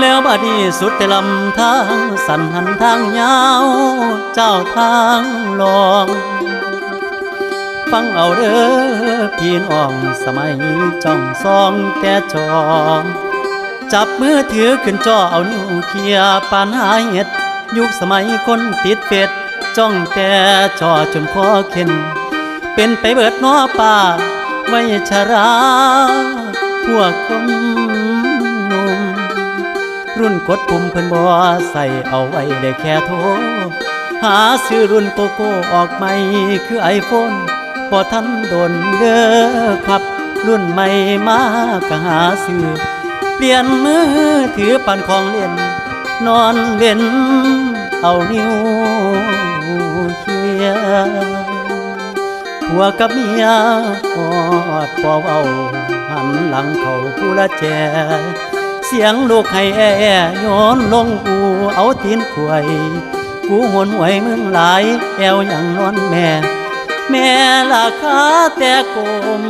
แล้วบัดนี้สุดแต่ลำทางสันหันทางยาวเจ้าทางลองฟังเอาเด้อพี่น้องสมัยจ้องซองแต่จองจับมือถือขึ้นจอเอานิ้วเคียปานหาเห็ดยุคสมัยคนติดเป็ดจ้องแต่จอจนคอเข็นเป็นไปเบิดน้อป่าไว้ชราพวกคนหนุ่มรุ่นกดปุ่มเพิ่นบ่ใส่เอาไว้ได้แค่โทรหาซื้อรุ่นโกโก้ออกใหม่คือไอโฟนพอทันโดนเด้อครับรุ่นใหม่มาก็หาซื้อเปลี่ยนมือถือปั่นของเล่นนอนเว้นเอานิ้วเคียผัวกับเมียกอดปอเว้าหันหลังเขาผู้ละแจเสียงลูกให้แย้อนลงอูเอาตีนขวยกูหวนหวยเมืองหลายแอวอย่างนอนแม่แม่ราคาแต่กลม